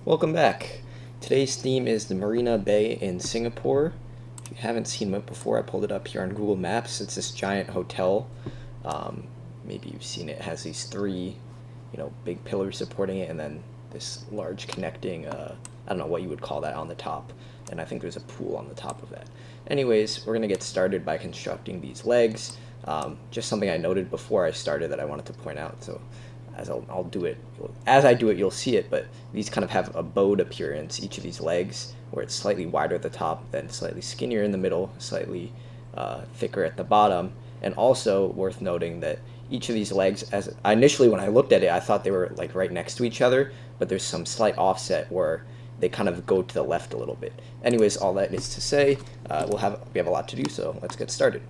Welcome back. Today's theme is the Marina Bay in Singapore. If you haven't seen it before, I pulled it up here on Google Maps. It's this giant hotel. Maybe you've seen it. It has these three, big pillars supporting it, and then this large connecting, I don't know what you would call that on the top. And I think there's a pool on the top of that. Anyways, we're going to get started by constructing these legs. Just something I noted before I started that I wanted to point out. So I'll do it. As I do it, you'll see it, but these kind of have a bowed appearance, each of these legs, where it's slightly wider at the top, then slightly skinnier in the middle, slightly thicker at the bottom. And also worth noting that each of these legs, as initially when I looked at it, I thought they were like right next to each other, but there's some slight offset where they kind of go to the left a little bit. Anyways, all that is to say, we have a lot to do, so let's get started.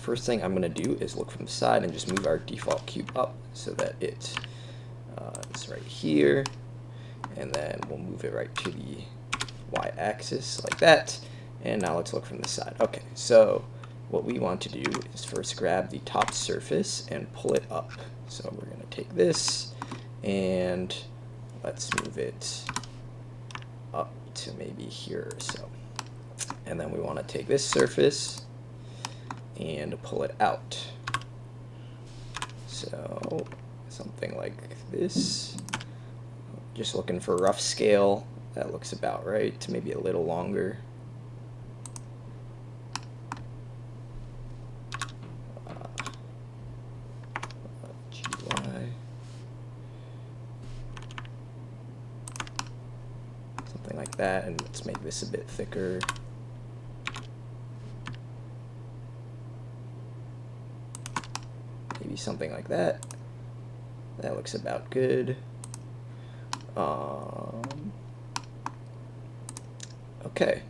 First thing I'm going to do is look from the side and just move our default cube up so that it's right here, and then we'll move it right to the y-axis like that. And now let's look from the side. Okay, so what we want to do is first grab the top surface and pull it up. So we're going to take this and let's move it up to maybe here or so. And then we want to take this surface and pull it out. So something like this. Just looking for rough scale. That looks about right. Maybe a little longer. GY. Something like that, and let's make this a bit thicker. Maybe something like that. That looks about good. Okay,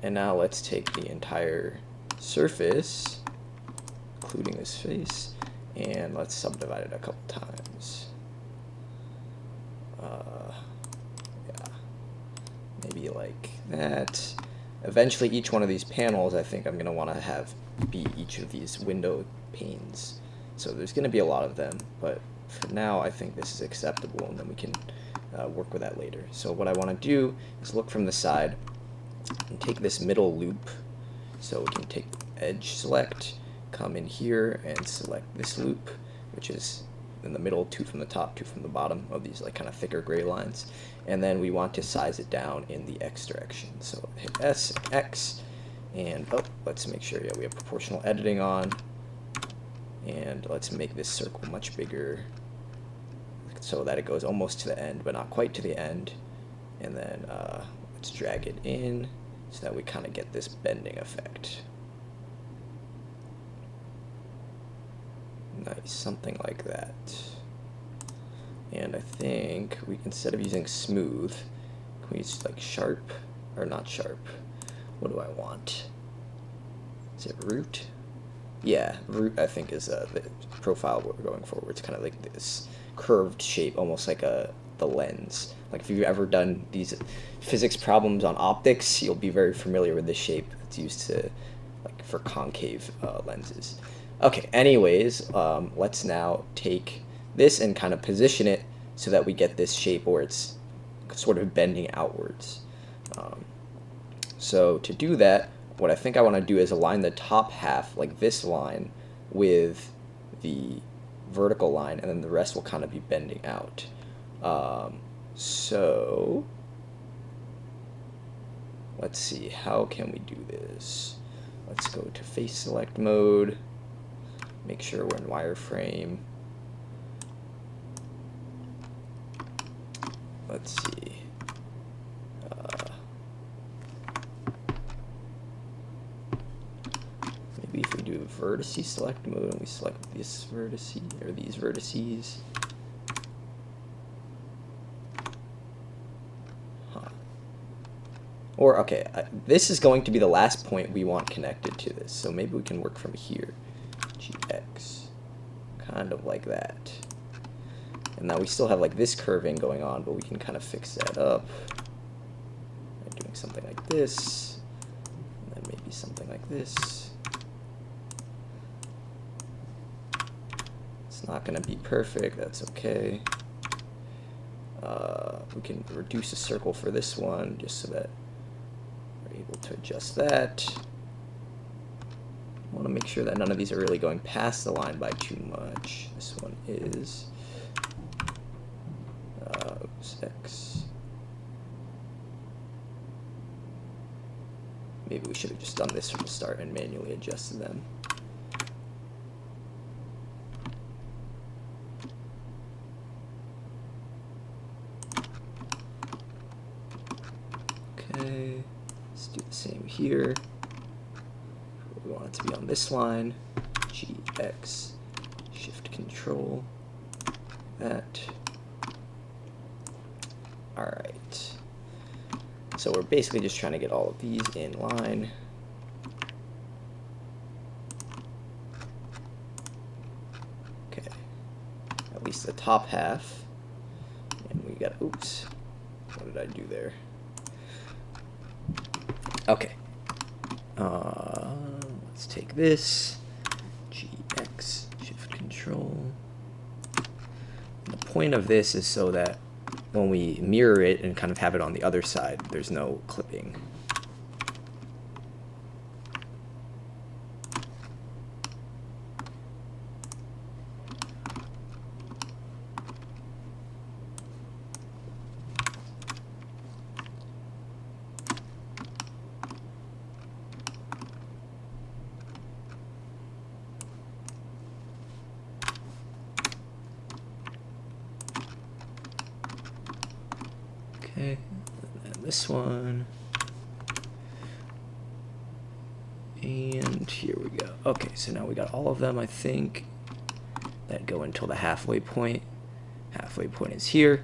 and now let's take the entire surface, including this face, and let's subdivide it a couple times. Yeah, maybe like that. Eventually, each one of these panels, I think I'm going to want to have be each of these window panes. So there's going to be a lot of them, but for now I think this is acceptable, and then we can work with that later. So what I want to do is look from the side and take this middle loop. So we can take the edge select, come in here and select this loop, which is in the middle, two from the top, two from the bottom of these like kind of thicker gray lines. And then we want to size it down in the X direction. So hit S and X, and let's make sure we have proportional editing on. And let's make this circle much bigger so that it goes almost to the end, but not quite to the end. And then let's drag it in so that we kind of get this bending effect. Nice, something like that. And I think we, instead of using smooth, can we use like sharp, or not sharp? What do I want? Is it root? Yeah, root I think is the profile we're going for. It's kind of like this curved shape, almost like the lens. Like if you've ever done these physics problems on optics, you'll be very familiar with this shape. It's used to like for concave lenses. Okay, anyways, let's now take this and kind of position it so that we get this shape where it's sort of bending outwards. So to do that, what I think I want to do is align the top half, like this line, with the vertical line, and then the rest will kind of be bending out. So let's see, how can we do this? Let's go to face select mode, make sure we're in wireframe. Let's see. Maybe if we do vertice select mode and we select this vertice or these vertices. Or okay, this is going to be the last point we want connected to this. So maybe we can work from here. GX, kind of like that. And now we still have like this curving going on, but we can kind of fix that up by doing something like this, and then maybe something like this. It's not going to be perfect, that's okay. we can reduce the circle for this one just so that we're able to adjust that. I want to make sure that none of these are really going past the line by too much. This one is oops, X. Maybe we should have just done this from the start and manually adjusted them. Okay, let's do the same here. We want it to be on this line. GX, Shift Control, that. All right. So we're basically just trying to get all of these in line. Okay, at least the top half. And we got, oops, what did I do there? Okay. Let's take this, GX, Shift Control. And the point of this is so that when we mirror it and kind of have it on the other side, there's no clipping. Okay, and this one, and here we go. Okay, so now we got all of them, I think, that go until the halfway point. Halfway point is here,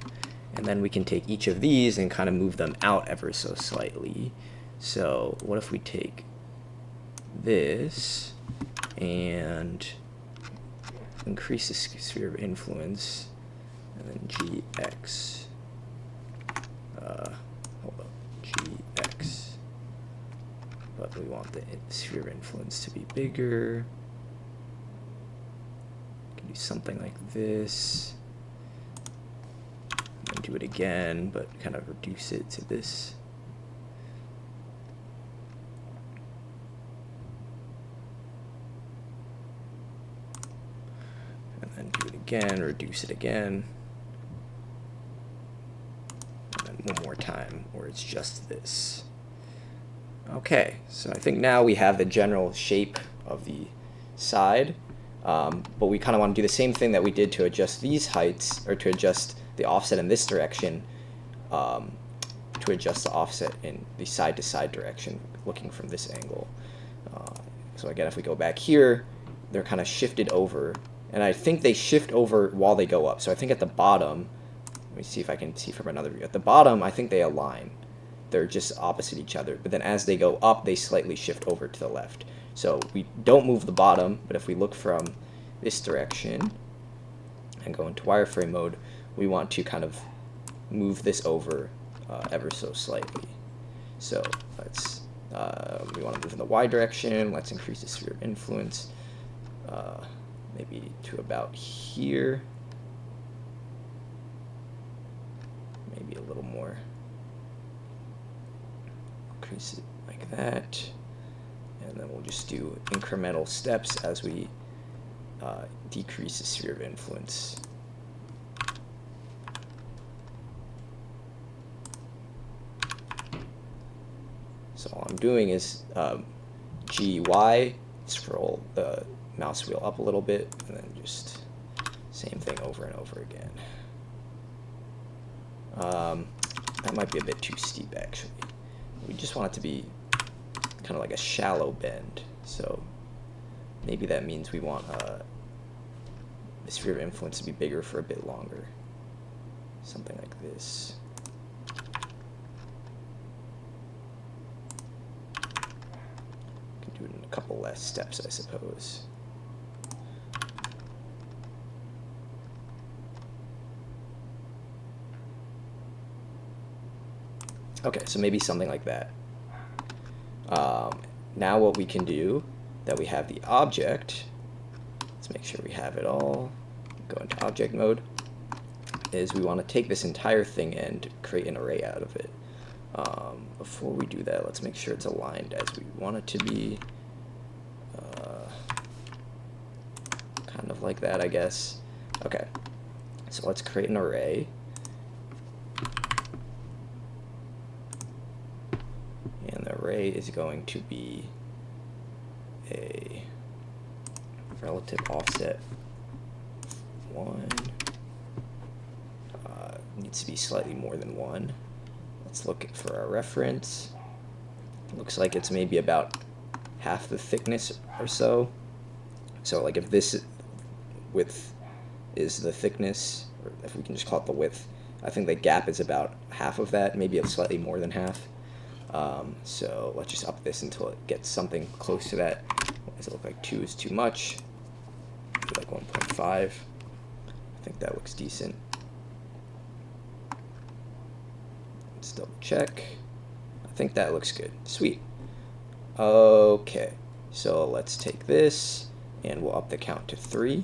and then we can take each of these and kind of move them out ever so slightly. So what if we take this and increase the sphere of influence, and then GX. Hold up, GX, but we want the sphere of influence to be bigger. We can do something like this, and then do it again, but kind of reduce it to this. And then do it again, reduce it again. One more time, or it's just this. Okay, so I think now we have the general shape of the side, but we kind of want to do the same thing that we did to adjust these heights, or to adjust the offset in this direction, to adjust the offset in the side-to-side direction, looking from this angle. So again, if we go back here, they're kind of shifted over, and I think they shift over while they go up. So I think at the bottom, let me see if I can see from another view. At the bottom, I think they align. They're just opposite each other. But then as they go up, they slightly shift over to the left. So we don't move the bottom, but if we look from this direction and go into wireframe mode, we want to kind of move this over ever so slightly. So let's, we want to move in the Y direction. Let's increase the sphere of influence, maybe to about here. Maybe a little more. Increase it like that, and then we'll just do incremental steps as we decrease the sphere of influence. So all I'm doing is GY, scroll the mouse wheel up a little bit, and then just same thing over and over again. That might be a bit too steep, actually. We just want it to be kind of like a shallow bend. So maybe that means we want the sphere of influence to be bigger for a bit longer. Something like this. Can do it in a couple less steps, I suppose. Okay, so maybe something like that. Now what we can do, that we have the object, let's make sure we have it all, go into object mode, is we want to take this entire thing and create an array out of it. Before we do that, let's make sure it's aligned as we want it to be. Kind of like that, I guess. Okay, so let's create an array. And the array is going to be a relative offset 1. Needs to be slightly more than 1. Let's look for our reference. Looks like it's maybe about half the thickness or so. So like if this width is the thickness, or if we can just call it the width, I think the gap is about half of that, maybe slightly more than half. So let's just up this until it gets something close to that. Does it look like 2 is too much? Maybe like 1.5. I think that looks decent. Let's double check. I think that looks good. Sweet. Okay, so let's take this and we'll up the count to 3.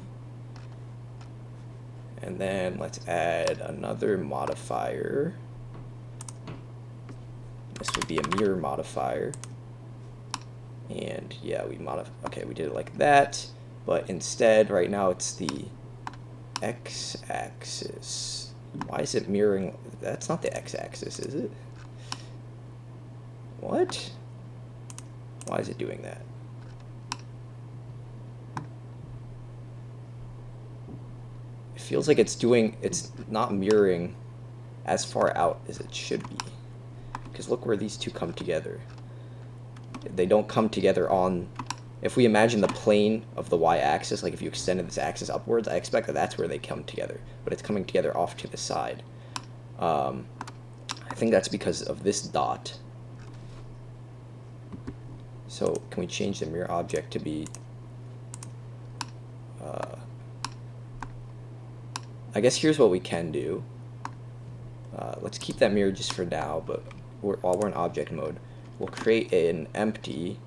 And then let's add another modifier. This would be a mirror modifier. And yeah, we did it like that, but instead right now it's the x-axis. Why is it mirroring? That's not the x-axis, is it? What? Why is it doing that? It feels like it's not mirroring as far out as it should be. Because look where these two come together. They don't come together on, if we imagine the plane of the y-axis, like if you extended this axis upwards, I expect that that's where they come together, but it's coming together off to the side. I think that's because of this dot. So can we change the mirror object to be, I guess here's what we can do. Let's keep that mirror just for now, but while we're in object mode, we'll create an empty,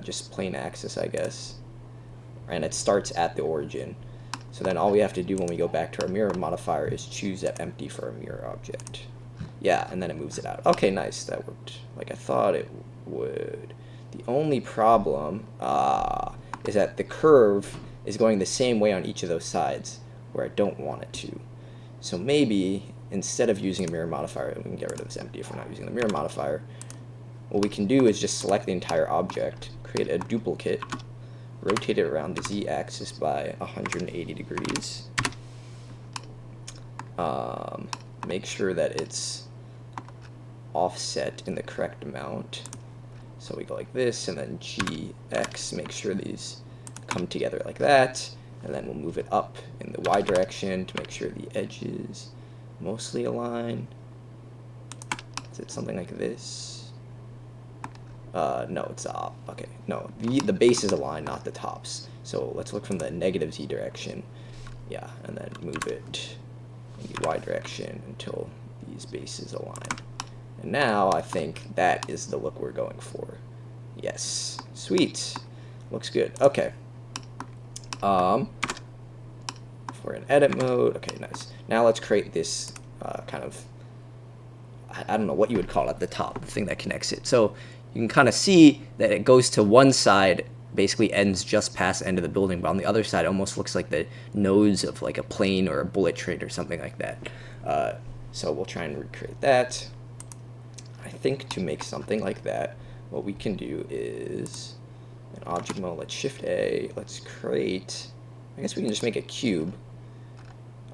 just plain axis, I guess, and it starts at the origin. So then all we have to do when we go back to our mirror modifier is choose that empty for our mirror object. Yeah, and then it moves it out. Okay, nice, that worked like I thought it would. The only problem is that the curve is going the same way on each of those sides, where I don't want it to. So maybe instead of using a mirror modifier, we can get rid of this empty if we're not using the mirror modifier. What we can do is just select the entire object, create a duplicate, rotate it around the z-axis by 180 degrees. Make sure that it's offset in the correct amount. So we go like this, and then gx, make sure these come together like that, and then we'll move it up in the y direction to make sure the edges mostly align. Is it something like this? No, it's up. Okay, no, the base is aligned, not the tops. So let's look from the negative z direction. Yeah, and then move it in the y direction until these bases align. And now I think that is the look we're going for. Yes, sweet, looks good. Okay. If we're in edit mode, okay, nice. Now let's create this kind of, I don't know what you would call it at the top, the thing that connects it. So you can kind of see that it goes to one side, basically ends just past the end of the building, but on the other side it almost looks like the nose of like a plane or a bullet train or something like that. So we'll try and recreate that. I think to make something like that, what we can do is, in object mode, let's shift A, let's create, I guess we can just make a cube.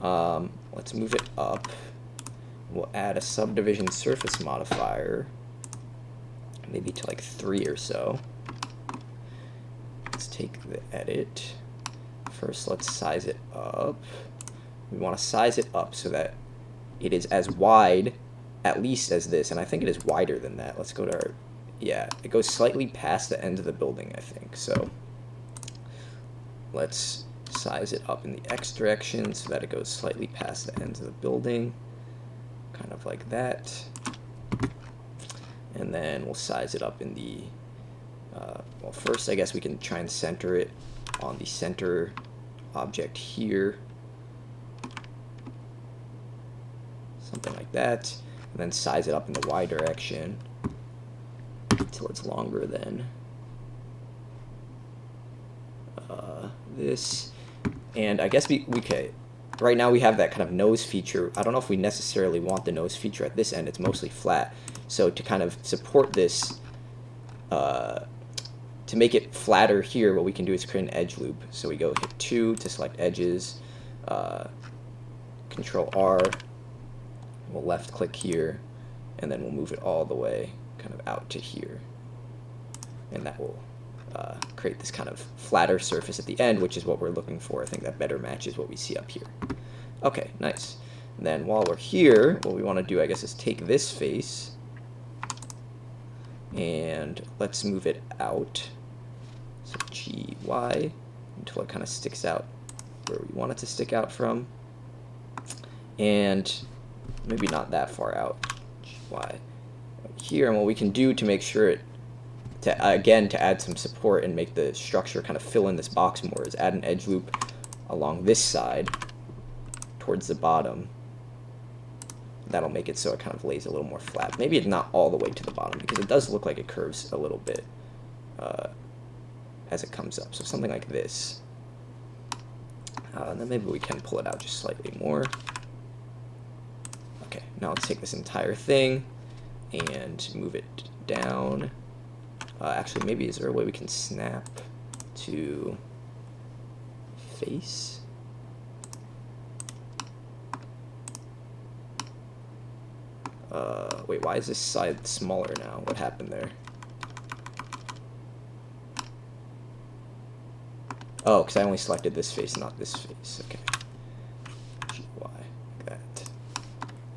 Let's move it up. We'll add a subdivision surface modifier, maybe to like 3 or so. Let's take the edit. First, let's size it up. We want to size it up so that it is as wide, at least as this, and I think it is wider than that. Let's go to our, yeah, it goes slightly past the end of the building, I think. So let's size it up in the x direction so that it goes slightly past the ends of the building, kind of like that. And then we'll size it up in the, well, first I guess we can try and center it on the center object here. something like that, and then size it up in the Y direction until it's longer than this. And I guess we could, right now we have that kind of nose feature. I don't know if we necessarily want the nose feature at this end. It's mostly flat. So to kind of support this, to make it flatter here, what we can do is create an edge loop. So we go hit 2 to select edges, Control R, we'll left click here, and then we'll move it all the way kind of out to here. And that will create this kind of flatter surface at the end, which is what we're looking for. I think that better matches what we see up here. Okay, nice. And then while we're here, what we want to do, I guess, is take this face and let's move it out. So GY until it kind of sticks out where we want it to stick out from. And maybe not that far out. GY here, and what we can do to make sure it again, to add some support and make the structure kind of fill in this box more, is add an edge loop along this side towards the bottom. That'll make it so it kind of lays a little more flat. Maybe it's not all the way to the bottom, because it does look like it curves a little bit as it comes up. So something like this. And then maybe we can pull it out just slightly more. Okay, now let's take this entire thing and move it down. Actually, maybe is there a way we can snap to face? Wait, why is this side smaller now? What happened there? Oh, because I only selected this face, not this face. Okay. GY, like that.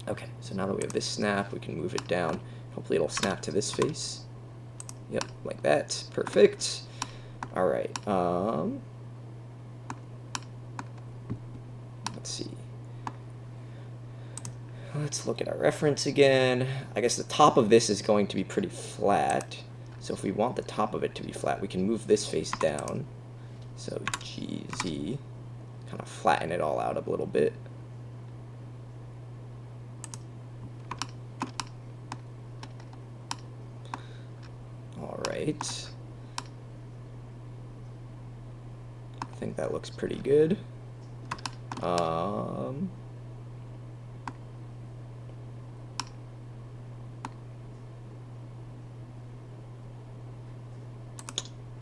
Okay, so now that we have this snap, we can move it down. Hopefully it'll snap to this face. Yep, like that. Perfect. All right. Let's see. Let's look at our reference again. I guess the top of this is going to be pretty flat. So if we want the top of it to be flat, we can move this face down. So GZ, kind of flatten it all out a little bit. All right. I think that looks pretty good.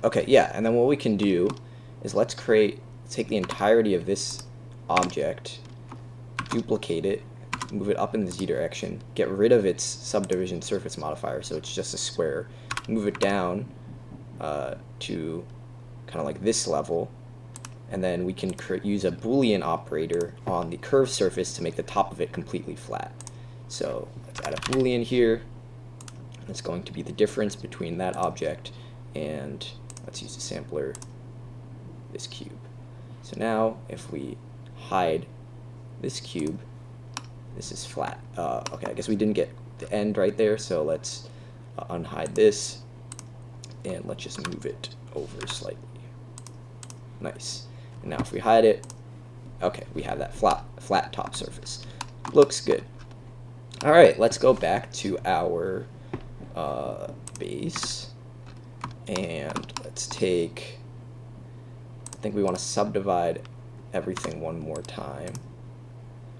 Okay, yeah, and then what we can do is let's take the entirety of this object, duplicate it, move it up in the Z direction, get rid of its subdivision surface modifier, so it's just a square, move it down to kind of like this level, and then we can use a Boolean operator on the curved surface to make the top of it completely flat. So let's add a Boolean here, and it's going to be the difference between that object and, let's use a sampler, this cube. So now if we hide this cube, this is flat. Okay, I guess we didn't get the end right there, so let's unhide this and let's just move it over slightly. Nice. And now if we hide it, okay, we have that flat top surface. Looks good. All right, let's go back to our base, and let's take, I think we want to subdivide everything one more time,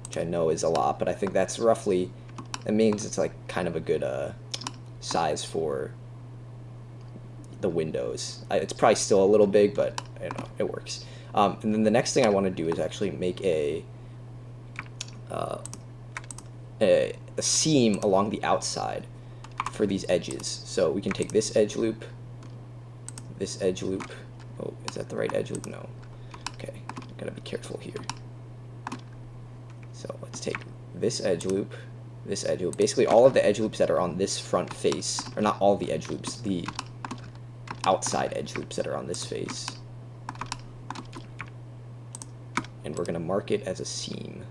which I know is a lot, but I think that's roughly, that means it's like kind of a good size for the windows. It's probably still a little big, but you know, it works. And then the next thing I want to do is actually make a seam along the outside for these edges. So we can take this edge loop, this edge loop. Oh, is that the right edge loop? No. Okay, gotta be careful here. So let's take this edge loop, this edge loop. Basically all of the edge loops that are on this front face, or not all the edge loops, the outside edge loops that are on this face. And we're gonna mark it as a seam.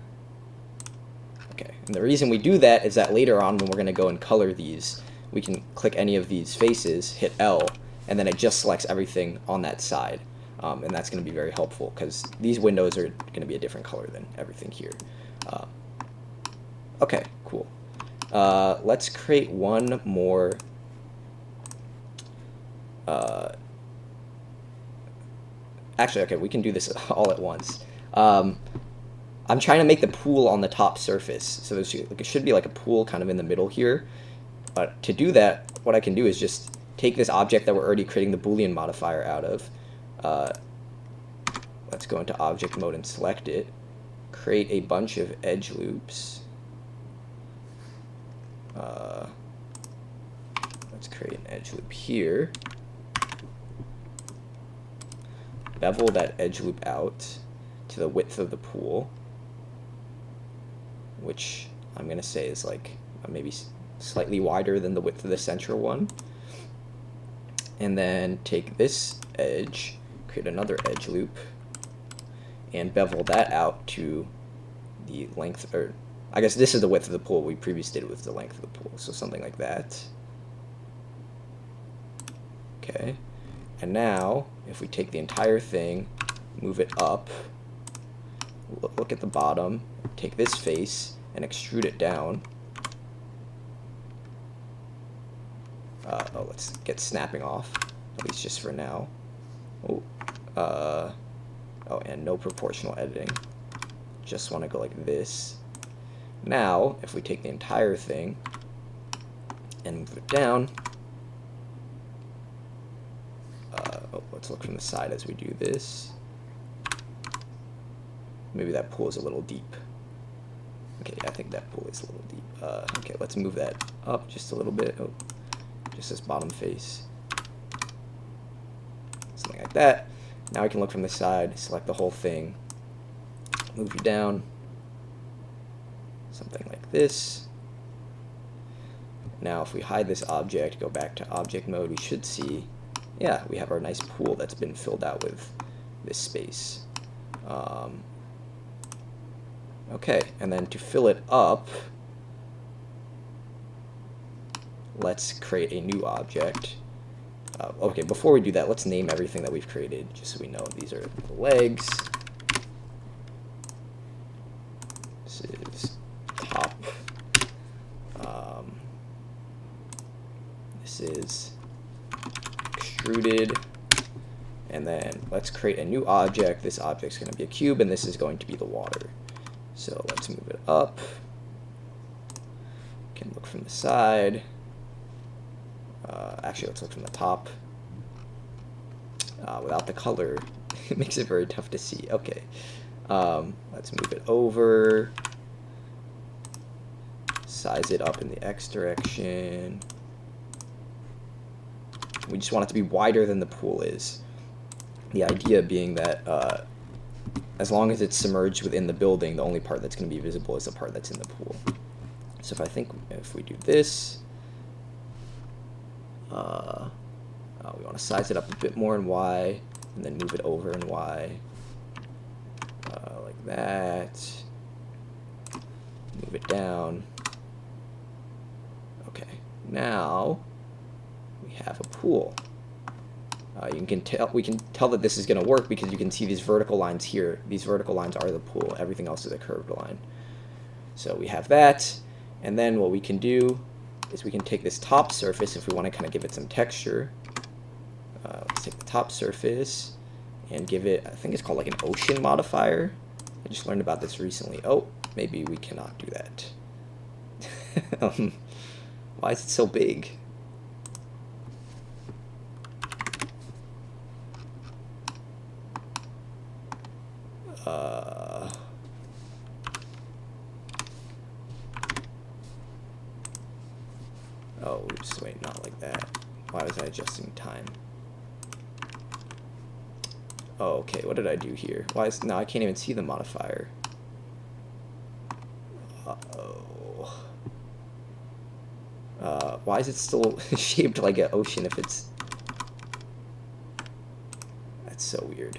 Okay, and the reason we do that is that later on when we're gonna go and color these, we can click any of these faces, hit L, and then it just selects everything on that side. And that's going to be very helpful because these windows are going to be a different color than everything here. Okay, Let's create one more. Actually, okay, we can do this all at once. I'm trying to make the pool on the top surface, so it should be like a pool kind of in the middle here. But to do that, what I can do is just take this object that we're already creating the Boolean modifier out of. Let's go into object mode and select it. Create a bunch of edge loops. Let's create an edge loop here. Bevel that edge loop out to the width of the pool, which I'm going to say is like maybe slightly wider than the width of the central one. And then take this edge, create another edge loop, and bevel that out to the length, or I guess this is the width of the pool. We previously did it with the length of the pool, so something like that. Okay, and now if we take the entire thing, move it up, look at the bottom, take this face and extrude it down. Oh, let's get snapping off, at least just for now. Oh, and no proportional editing. Just want to go like this. Now, if we take the entire thing and move it down, let's look from the side as we do this. Maybe that pool is a little deep. Okay, I think that pool is a little deep. Okay, let's move that up just a little bit. Oh, just this bottom face. Something like that. Now I can look from the side, select the whole thing, move you down, something like this. Now if we hide this object, go back to object mode, we should see, yeah, we have our nice pool that's been filled out with this space. Okay, and then to fill it up, let's create a new object. Okay, before we do that, let's name everything that we've created, just so we know. These are the legs. This is top. This is extruded. And then let's create a new object. This object's going to be a cube, and this is going to be the water. So let's move it up. Can look from the side. Actually, let's look from the top. Without the color, it makes it very tough to see. Okay, let's move it over. Size it up in the X direction. We just want it to be wider than the pool is. The idea being that as long as it's submerged within the building, the only part that's going to be visible is the part that's in the pool. So if we do this, we want to size it up a bit more in Y, and then move it over in Y, like that. Move it down. Okay, now we have a pool. We can tell that this is going to work because you can see these vertical lines here. These vertical lines are the pool. Everything else is a curved line. So we have that, and then what we can do is we can take this top surface if we want to kind of give it some texture. Let's take the top surface and give it, I think it's called like an ocean modifier. I just learned about this recently. Oh, maybe we cannot do that. Why is it so big? Oh, oops, wait, not like that. Why was I adjusting time? Oh, okay, what did I do here? Now I can't even see the modifier. Uh-oh. Why is it still shaped like an ocean if it's... That's so weird.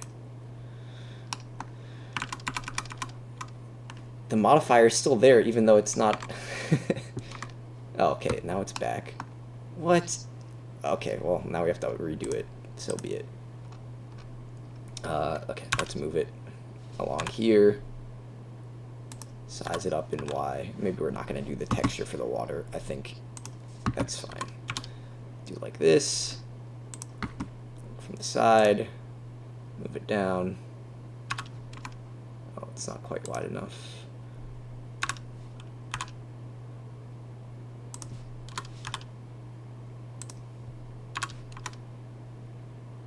The modifier is still there even though it's not... Oh, okay, now it's back. What? Okay, well, now we have to redo it. So be it. Okay, let's move it along here. size it up in Y. Maybe we're not going to do the texture for the water. I think that's fine. Do like this. From the side. Move it down. Oh, it's not quite wide enough.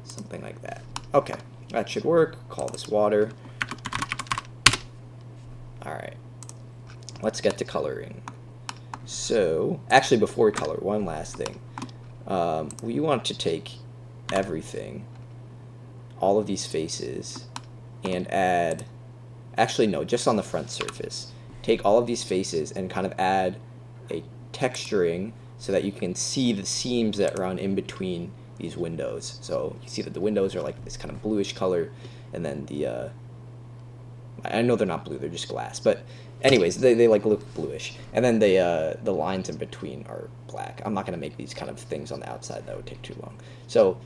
Something like that. Okay, that should work. Call this water. Alright, let's get to coloring. So, actually before we color, one last thing. We want to take everything, all of these faces, and add, actually no, just on the front surface. Take all of these faces and kind of add a texturing so that you can see the seams that run in between these windows. So you see that the windows are like this kind of bluish color, and then the I know they're not blue, they're just glass, but anyways, they like look bluish, and then the lines in between are black. I'm not going to make these kind of things on the outside, that would take too long. So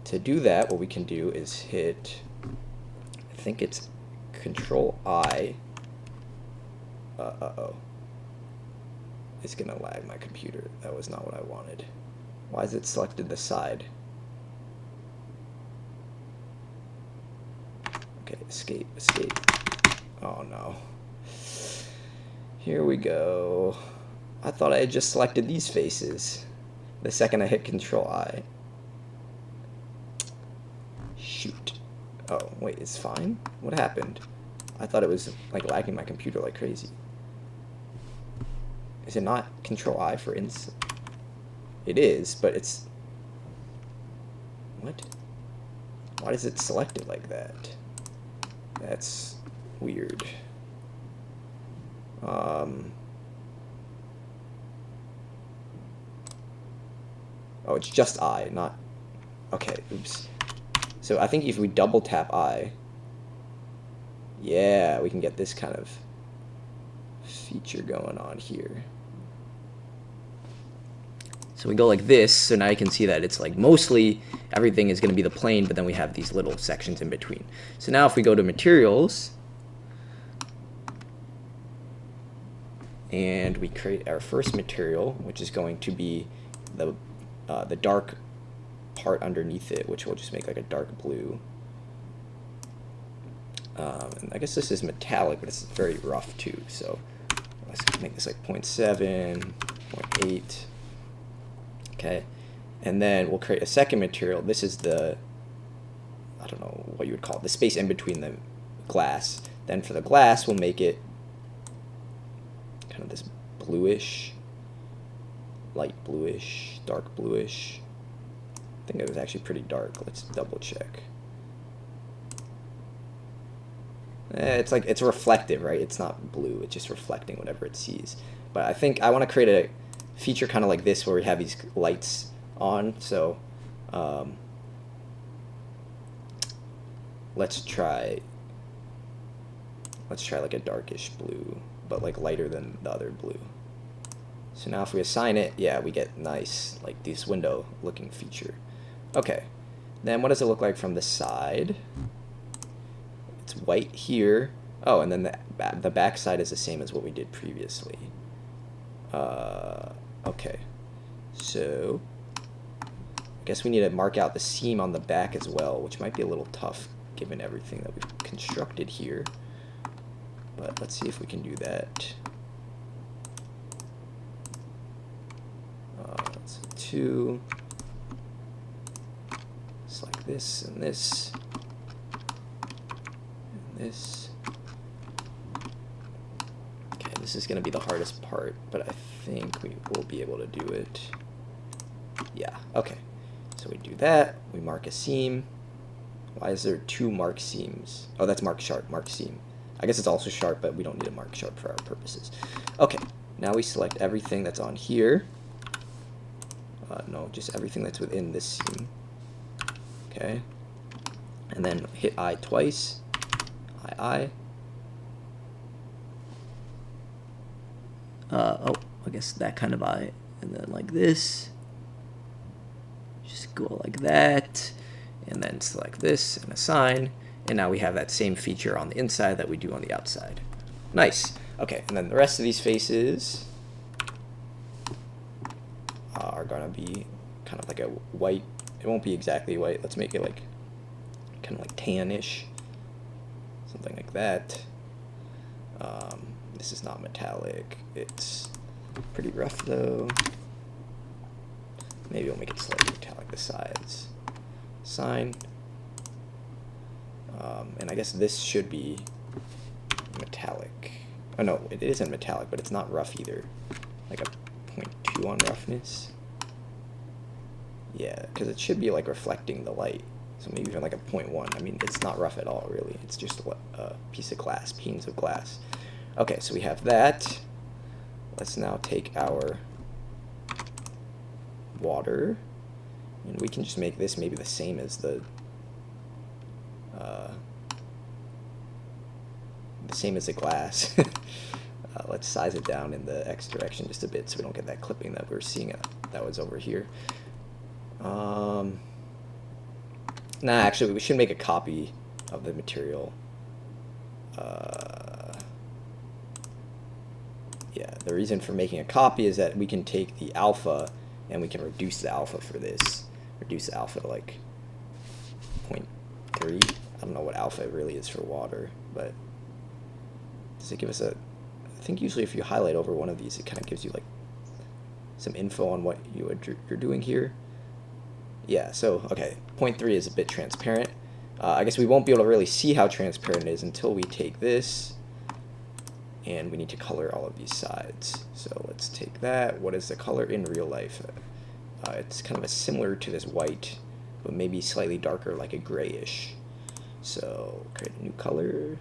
to do that, what we can do is hit, I think it's Control I. Uh-oh. It's going to lag my computer. That was not what I wanted. Why is it selected the side? Okay, escape, escape. Oh no. Here we go. I thought I had just selected these faces the second I hit Control I. Shoot. Oh, wait, it's fine? What happened? I thought it was like lagging my computer like crazy. Is it not Control I for ins? It is, but it's... What? Why is it selected like that? That's weird. Oh, it's just I, not... Okay, oops. So I think if we double tap I, yeah, we can get this kind of feature going on here. So we go like this, so now you can see that it's like mostly everything is going to be the plane, but then we have these little sections in between. So now if we go to materials, and we create our first material, which is going to be the dark part underneath it, which we'll just make like a dark blue. And I guess this is metallic, but it's very rough too, so let's make this like 0.7, 0.8. Okay, and then we'll create a second material. This is the, I don't know what you would call it, the space in between the glass. Then for the glass, we'll make it kind of this bluish, light bluish, dark bluish. I think it was actually pretty dark. Let's double check. It's like, it's reflective, right? It's not blue, it's just reflecting whatever it sees. But I think I want to create a feature kind of like this where we have these lights on. So let's try like a darkish blue, but like lighter than the other blue. So now if we assign it, yeah, we get nice, like this window looking feature. Okay, then what does it look like from the side? It's white here. Oh, and then the back side is the same as what we did previously. Okay, so I guess we need to mark out the seam on the back as well, which might be a little tough given everything that we've constructed here. But let's see if we can do that. So 2. Select this and this and this. Okay, this is going to be the hardest part, but I think we will be able to do it. Yeah, okay. So we do that. We mark a seam. Why is there 2 mark seams? Oh, that's mark sharp, mark seam. I guess it's also sharp, but we don't need a mark sharp for our purposes. Okay, now we select everything that's on here. No, just everything that's within this seam. Okay, and then hit I twice. I. Oh, I guess that kind of I, and then like this. Just go like that, and then select this and assign, and now we have that same feature on the inside that we do on the outside. Nice. Okay, and then the rest of these faces are gonna be kind of like a white. It won't be exactly white. Let's make it like kind of like tannish, something like that. This is not metallic. It's pretty rough though. Maybe we'll make it slightly metallic, the sides. Sign. And I guess this should be metallic. Oh no, it isn't metallic, but it's not rough either. Like a 0.2 on roughness. Yeah, because it should be like reflecting the light. So maybe even like a 0.1. I mean, it's not rough at all, really. It's just a piece of glass, panes of glass. Okay, so we have that. Let's now take our water, and we can just make this maybe the same as the glass. Let's size it down in the X direction just a bit so we don't get that clipping that we're seeing that was over here. Nah, actually, we should make a copy of the material. Yeah, the reason for making a copy is that we can take the alpha and we can reduce the alpha for this. Reduce the alpha to like 0.3. I don't know what alpha really is for water, but does it give us a... I think usually if you highlight over one of these, it kind of gives you like some info on what you're doing here. Yeah, so, okay, 0.3 is a bit transparent. I guess we won't be able to really see how transparent it is until we take this, and we need to color all of these sides. So let's take that. What is the color in real life? It's kind of similar to this white, but maybe slightly darker, like a grayish. So create a new color.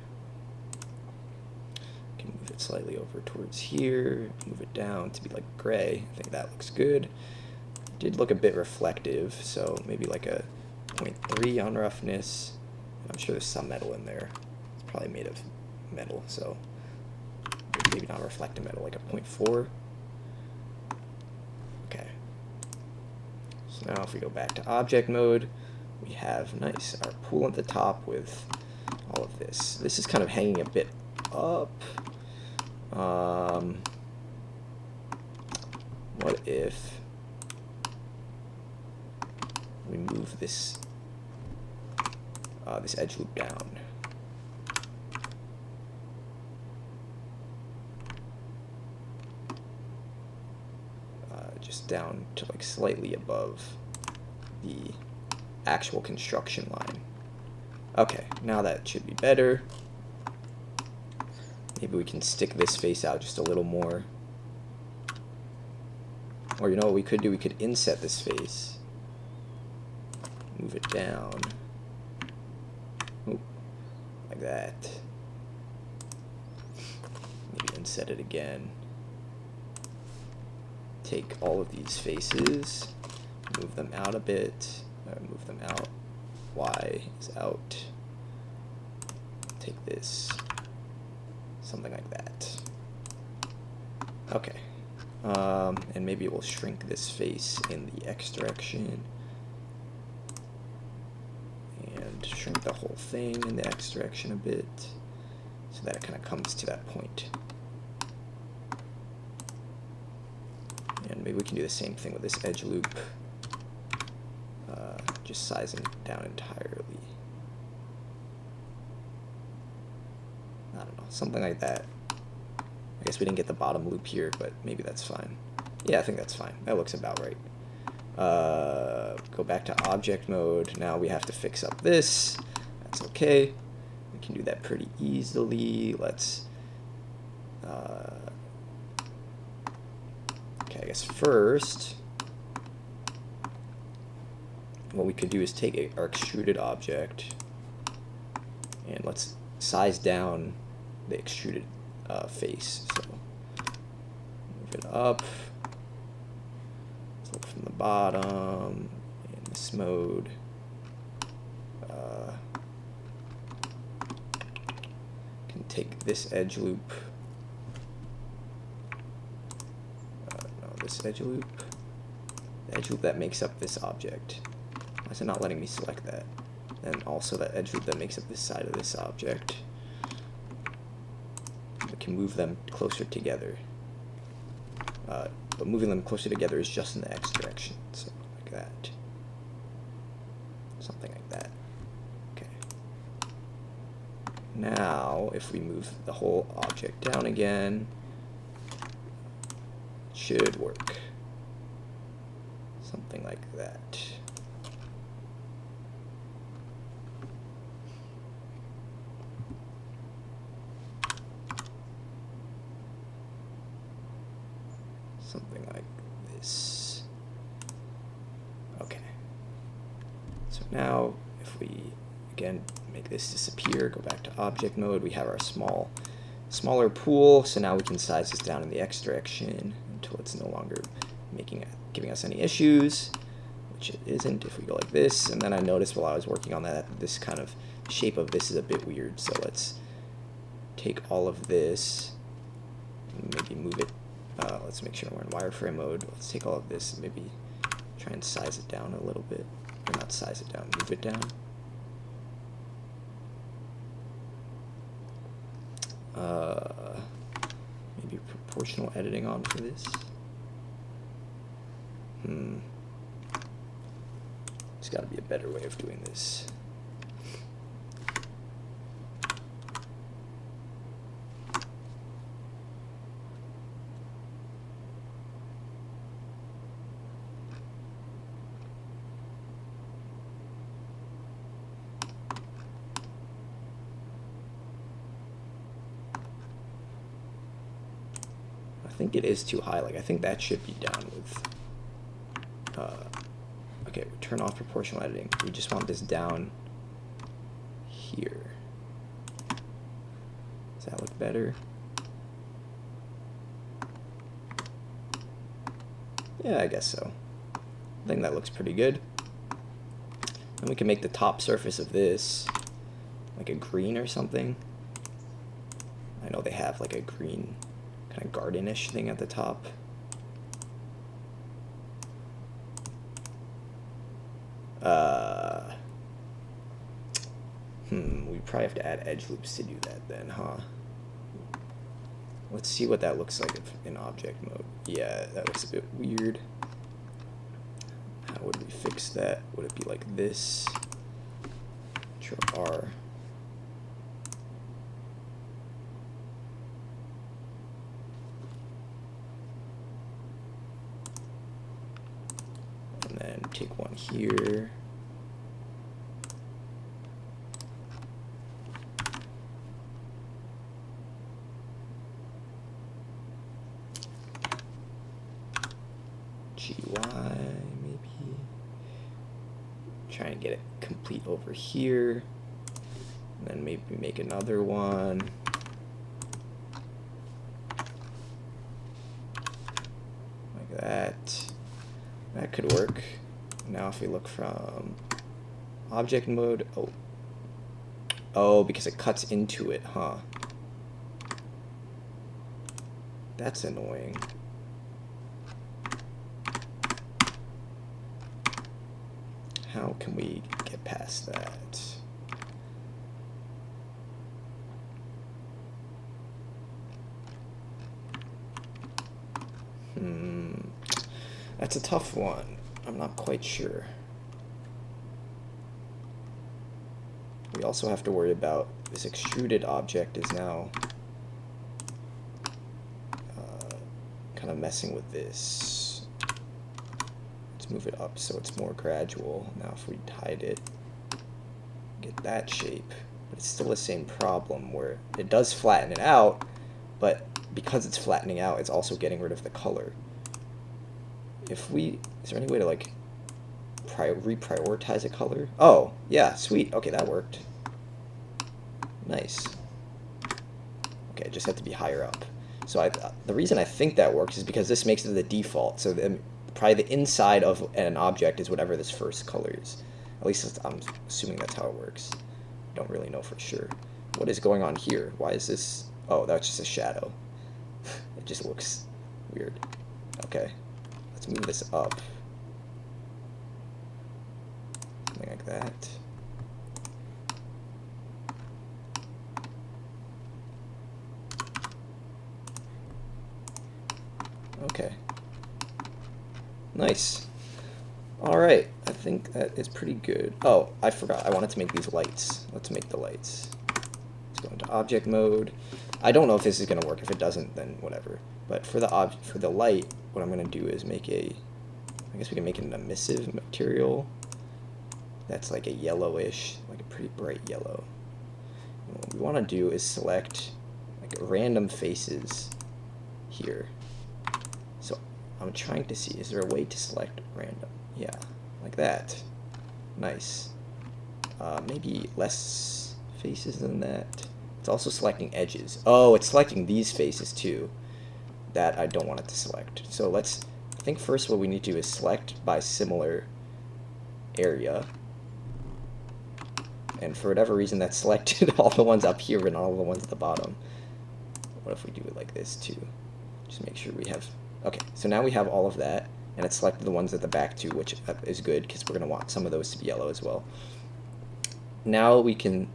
Can move it slightly over towards here, move it down to be like gray. I think that looks good. Did look a bit reflective, so maybe like a 0.3 on roughness. I'm sure there's some metal in there. It's probably made of metal, so maybe not reflective metal, like a 0.4. Okay. So now if we go back to object mode, we have nice our pool at the top with all of this. This is kind of hanging a bit up. What if we move this this edge loop down? Just down to like slightly above the actual construction line. Okay, now that should be better. Maybe we can stick this face out just a little more. Or you know what we could do? We could inset this face. Move it down. Ooh, like that. Maybe inset it again. Take all of these faces, move them out a bit, move them out. Y is out. Take this. Something like that. Okay. And maybe we'll shrink this face in the X direction. And shrink the whole thing in the X direction a bit, so that it kind of comes to that point. And maybe we can do the same thing with this edge loop. Just sizing it down entirely. I don't know, something like that. I guess we didn't get the bottom loop here, but maybe that's fine. Yeah, I think that's fine. That looks about right. Go back to object mode. Now we have to fix up this. That's okay. We can do that pretty easily. Let's... okay, I guess first, what we could do is take our extruded object and let's size down the extruded face. So move it up. Let's look from the bottom in this mode. Can take this edge loop. No, this edge loop. The edge loop that makes up this object. Why is it not letting me select that? And also that edge loop that makes up this side of this object. We can move them closer together. But moving them closer together is just in the X direction, so like that. Something like that. Okay. Now, if we move the whole object down again, it should work. Something like that. Something like this. Okay. So now, if we, again, make this disappear, go back to object mode, we have our smaller pool, so now we can size this down in the X direction until it's no longer giving us any issues, which it isn't if we go like this. And then I noticed while I was working on that, this kind of shape of this is a bit weird, so let's take all of this and maybe move it. Let's make sure we're in wireframe mode. Let's take all of this and maybe try and size it down a little bit. Or not size it down, move it down. Maybe proportional editing on for this. There's got to be a better way of doing this. I think it is too high. Like, I think that should be down with. Okay, we turn off proportional editing. We just want this down here. Does that look better? Yeah, I guess so. I think that looks pretty good. And we can make the top surface of this like a green or something. I know they have like a green kind of gardenish thing at the top. We probably have to add edge loops to do that then, huh? Let's see what that looks like in object mode. Yeah, that looks a bit weird. How would we fix that? Would it be like this? Control R. And then take one here. GY maybe. Try and get it complete over here. And then maybe make another one. Like that. That could work. Now if we look from object mode, oh, because it cuts into it, huh? That's annoying. How can we get past that? That's a tough one. I'm not quite sure. We also have to worry about this extruded object is now kind of messing with this. Let's move it up so it's more gradual. Now if we hide it, get that shape, but it's still the same problem where it does flatten it out, but because it's flattening out, it's also getting rid of the color. Is there any way to like reprioritize a color? Oh, yeah, sweet. Okay, that worked. Nice. Okay, it just had to be higher up. So the reason I think that works is because this makes it the default. So probably the inside of an object is whatever this first color is. At least I'm assuming that's how it works. Don't really know for sure. What is going on here? Why is this? Oh, that's just a shadow. It just looks weird. Okay, let's move this up. Something like that. Okay. Nice. Alright, I think that is pretty good. Oh, I forgot. I wanted to make these lights. Let's make the lights. Let's go into object mode. I don't know if this is going to work. If it doesn't, then whatever. But for the light, what I'm going to do is make a... I guess we can make an emissive material that's like a yellowish, like a pretty bright yellow. And what we want to do is select like random faces here. So I'm trying to see, is there a way to select random? Yeah, like that. Nice. Maybe less faces than that. It's also selecting edges. Oh, it's selecting these faces too. That I don't want it to select. So I think first what we need to do is select by similar area. And for whatever reason that selected all the ones up here and all the ones at the bottom. What if we do it like this too? Just make sure we have... Okay, so now we have all of that. And it selected the ones at the back too, which is good because we're going to want some of those to be yellow as well. Now we can,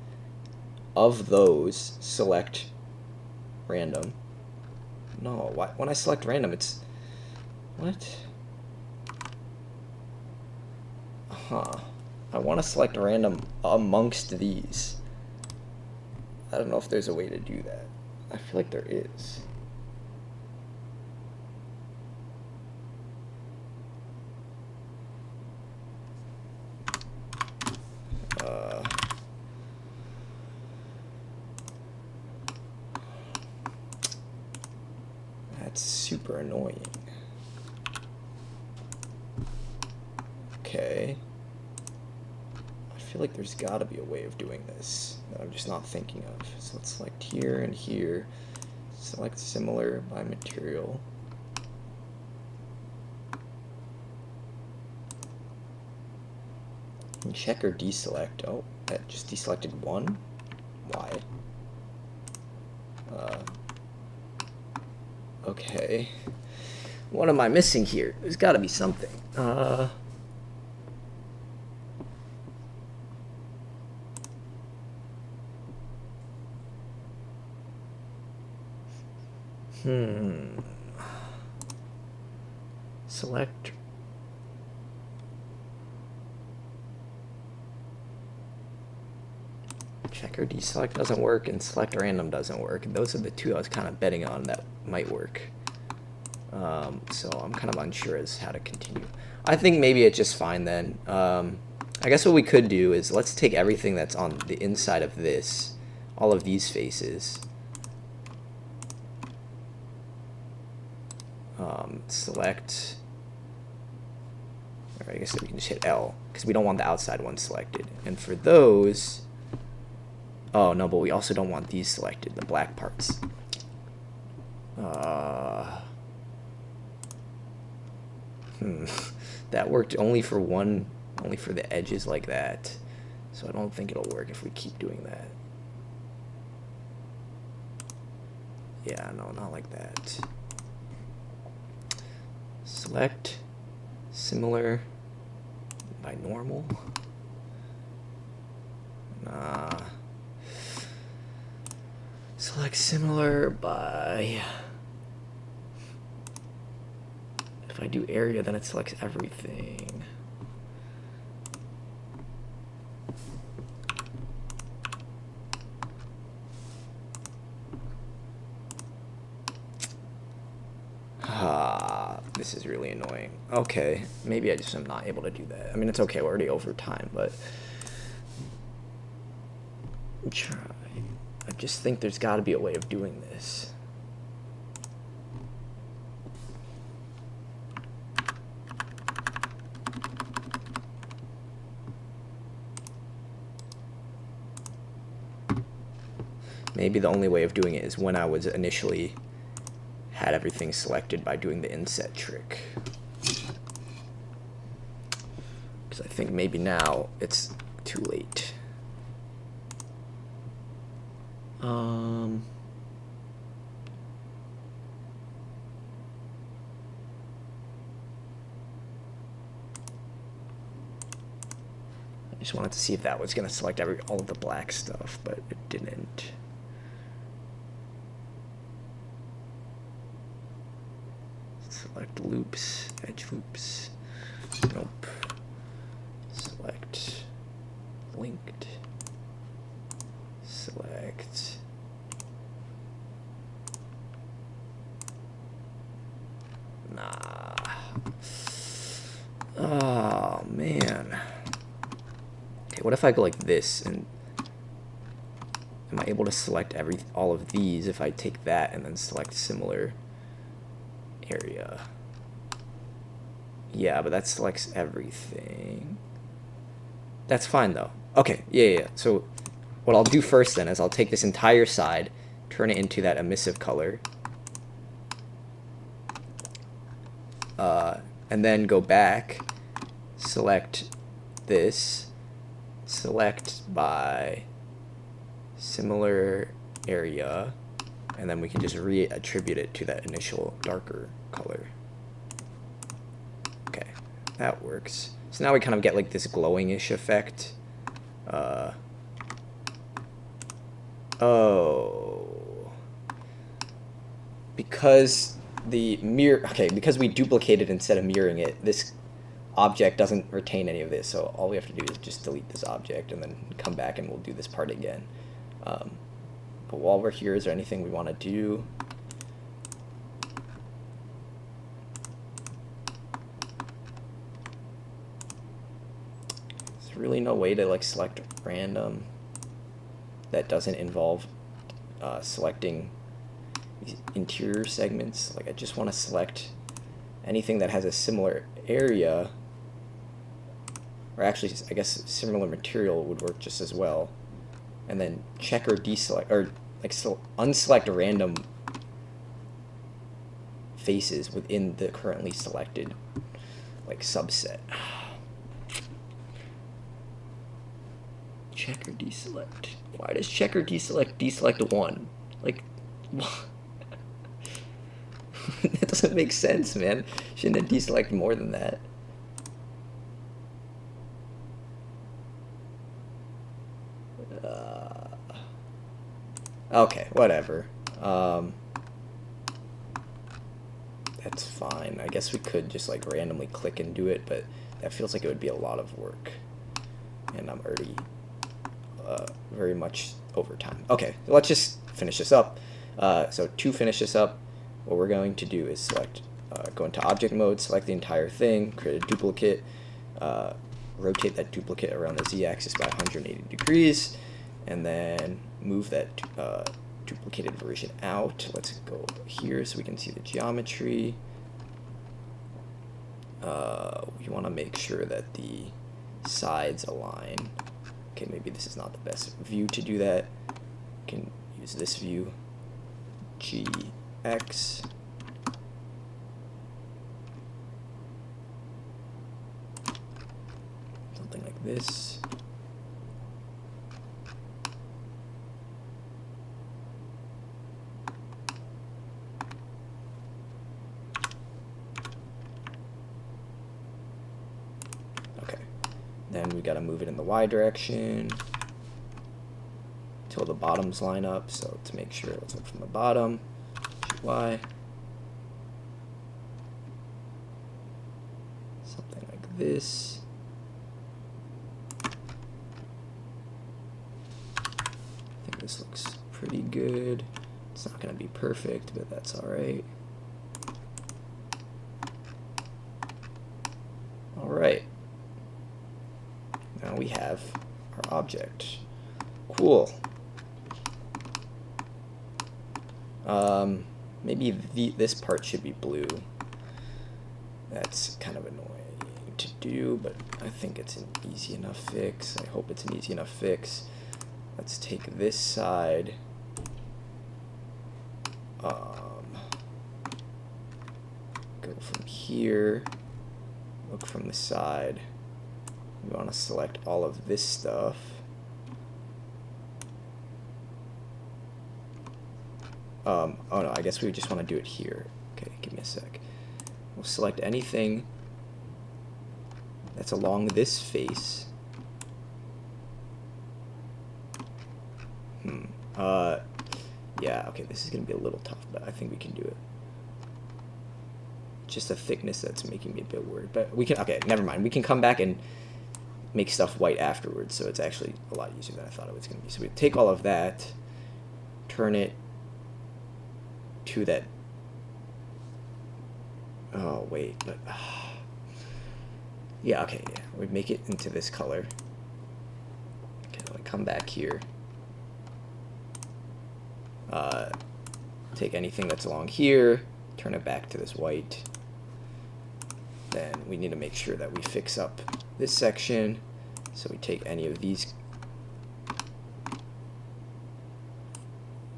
of those, select random. No, why, when I select random, it's... What? Huh. I want to select random amongst these. I don't know if there's a way to do that. I feel like there is. That's super annoying. Okay. I feel like there's got to be a way of doing this that I'm just not thinking of. So let's select here and here. Select similar by material. And check or deselect. Oh, that just deselected one? Why? Okay. What am I missing here? There's got to be something. Select. Check or deselect doesn't work, and select random doesn't work. And those are the two I was kind of betting on that might work. So I'm kind of unsure as how to continue. I think maybe it's just fine then. I guess what we could do is let's take everything that's on the inside of this, all of these faces. Select. Or I guess we can just hit L because we don't want the outside one selected. And for those. Oh, no, but we also don't want these selected, the black parts. That worked only for the edges like that. So I don't think it'll work if we keep doing that. Yeah, no, not like that. Select similar by normal. Nah. Select similar by... If I do area, then it selects everything. This is really annoying. Okay, maybe I just am not able to do that. I mean, it's okay, we're already over time, but... Try. I just think there's got to be a way of doing this. Maybe the only way of doing it is when I was initially had everything selected by doing the inset trick. Because I think maybe now it's too late. I just wanted to see if that was going to select all of the black stuff, but it didn't. Select loops, edge loops. Nope. Select linked. Select. Nah. Oh man. Okay, what if I go like this, and am I able to select all of these if I take that and then select similar area? Yeah, but that selects everything. That's fine though. Okay, yeah. So what I'll do first then is I'll take this entire side, turn it into that emissive color, and then go back, select this, select by similar area, and then we can just reattribute it to that initial darker color. Okay, that works. So now we kind of get like this glowing-ish effect. Oh, because because we duplicated instead of mirroring it, this object doesn't retain any of this, so all we have to do is just delete this object and then come back and we'll do this part again. But while we're here, is there anything we want to do? There's really no way to like select random that doesn't involve selecting these interior segments. Like I just want to select anything that has a similar area, or actually I guess similar material would work just as well, and then check or deselect, or like unselect random faces within the currently selected like subset. Check or deselect. Why does check or deselect one? Like, that doesn't make sense, man. Shouldn't it deselect more than that? Okay, whatever. That's fine. I guess we could just like randomly click and do it, but that feels like it would be a lot of work, and I'm already very much over time. Okay, let's just finish this up. So to finish this up, what we're going to do is select, go into object mode, select the entire thing, create a duplicate, rotate that duplicate around the z-axis by 180 degrees, and then move that duplicated version out. Let's go here so we can see the geometry. We want to make sure that the sides align. Okay, maybe this is not the best view to do that. We can use this view, GX. Something like this. Then we got to move it in the Y direction until the bottoms line up. So to make sure, let's look from the bottom, Y. Something like this. I think this looks pretty good. It's not going to be perfect, but that's all right. All right. Now we have our object. Cool. Maybe this part should be blue. That's kind of annoying to do, but I think it's an easy enough fix. I hope it's an easy enough fix. Let's take this side. Go from here. Look from the side. We want to select all of this stuff. Oh no, I guess we just want to do it here. Okay, give me a sec. We'll select anything that's along this face. Yeah, okay, this is going to be a little tough, but I think we can do it. just the thickness that's making me a bit worried. But we can, okay, never mind. We can come back and make stuff white afterwards, so it's actually a lot easier than I thought it was going to be. So we take all of that, turn it to that. Oh, wait, but yeah, okay, yeah. We make it into this color. Okay, we come back here. Take anything that's along here, turn it back to this white. Then we need to make sure that we fix up this section. So we take any of these,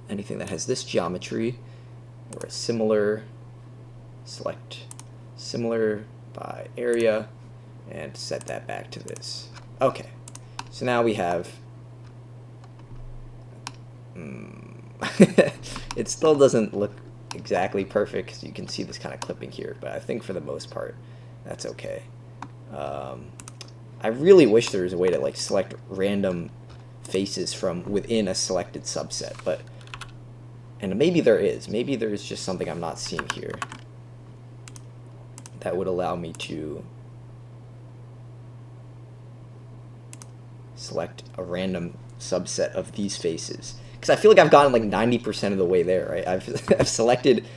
anything that has this geometry or a similar, select similar by area and set that back to this. Okay, so now we have it still doesn't look exactly perfect because you can see this kind of clipping here, but I think for the most part that's okay. I really wish there was a way to like select random faces from within a selected subset, but and maybe there is. Maybe there is just something I'm not seeing here that would allow me to select a random subset of these faces. Because I feel like I've gotten like 90% of the way there, right? I've selected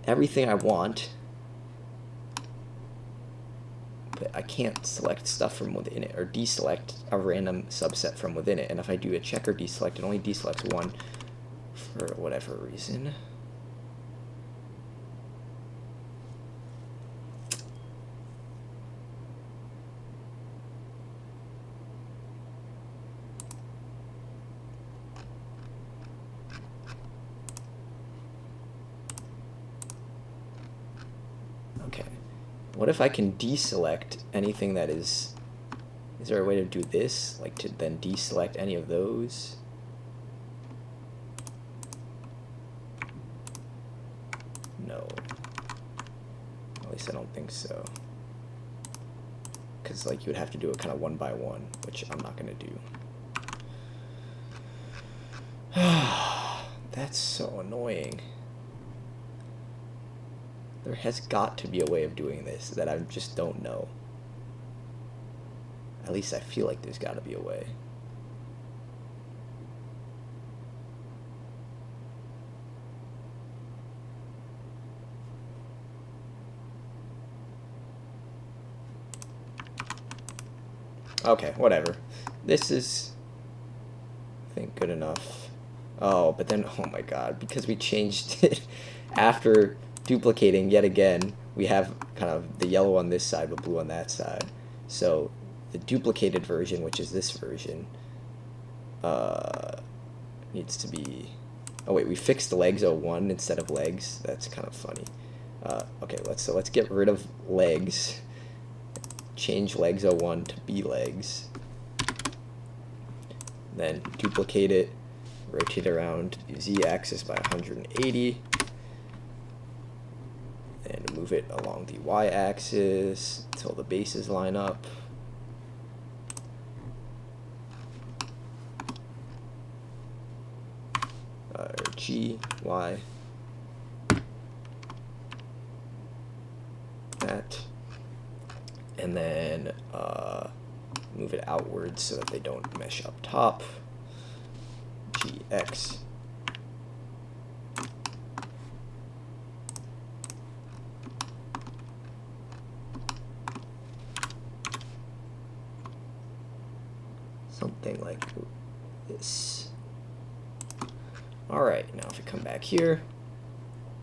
everything I want, but I can't select stuff from within it, or deselect a random subset from within it. And if I do a check or deselect, it only deselects one for whatever reason. Okay, what if I can deselect anything that is there a way to do this? Like to then deselect any of those? No. At least I don't think so. Because like you would have to do it kind of one by one, which I'm not going to do. That's so annoying. There has got to be a way of doing this that I just don't know. At least I feel like there's got to be a way. Okay, whatever. This is, I think, good enough. Oh, but then, oh my god, because we changed it after duplicating yet again, we have kind of the yellow on this side but blue on that side. So the duplicated version, which is this version, needs to be, oh wait, we fixed the legs 01 instead of legs. That's kind of funny. Okay, let's get rid of legs, change legs 01 to B legs, then duplicate it, rotate around the z-axis by 180, and move it along the y-axis until the bases line up. G, Y, that, and then move it outwards so that they don't mesh up top. G, X. Something like this. Alright, now if we come back here,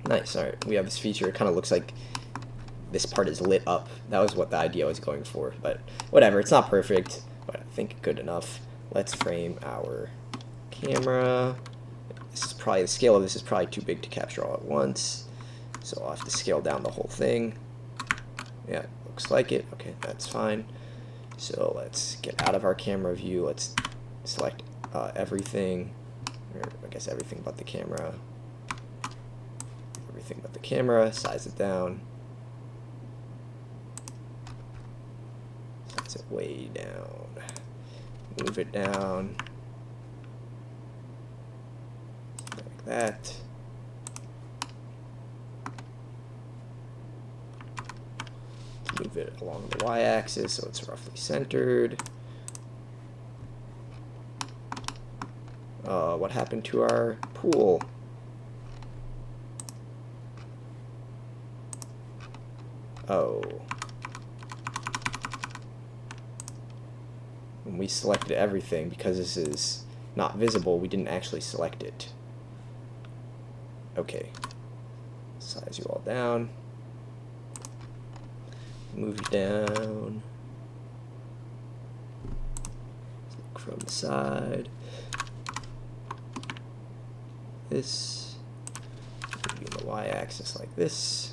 nice, alright, we have this feature. It kind of looks like this part is lit up. That was what the idea I was going for, but whatever, it's not perfect, but I think good enough. Let's frame our camera. This is probably, the scale of this is probably too big to capture all at once, so I'll have to scale down the whole thing. Yeah, looks like it. Okay, that's fine. So let's get out of our camera view. Let's select everything, or I guess everything but the camera. Everything but the camera, size it down. Size it way down. Move it down. Like that. move it along the y-axis so it's roughly centered. What happened to our pool? Oh. When we selected everything, because this is not visible, we didn't actually select it. Okay. Size you all down. Move you down. Look from the side. This. Move you on the y-axis like this.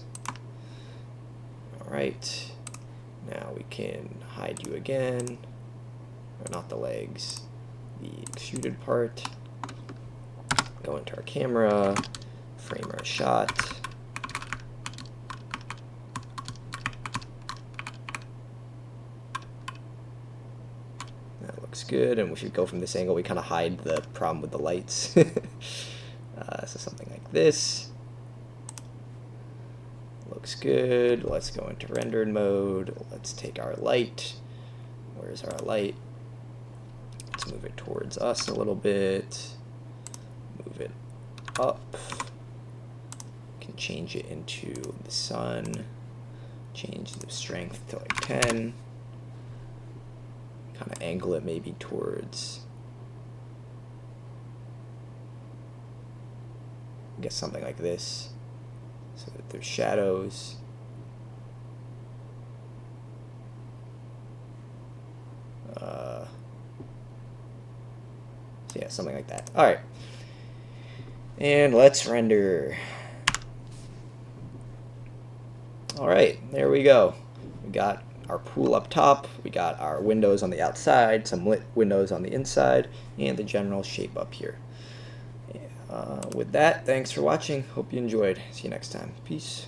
Alright. Now we can hide you again. Or not the legs. The extruded part. Go into our camera. Frame our shot. That looks good, and we should go from this angle. We kind of hide the problem with the lights. So something like this. Looks good. Let's go into rendered mode. Let's take our light. Where's our light? Let's move it towards us a little bit. Move it up. Can change it into the sun. Change the strength to like 10. Kind of angle it maybe towards, I guess something like this, so that there's shadows. So yeah, something like that. All right, and let's render. All right, there we go. We got our pool up top, we got our windows on the outside, some lit windows on the inside, and the general shape up here. With that, thanks for watching. Hope you enjoyed. See you next time. Peace.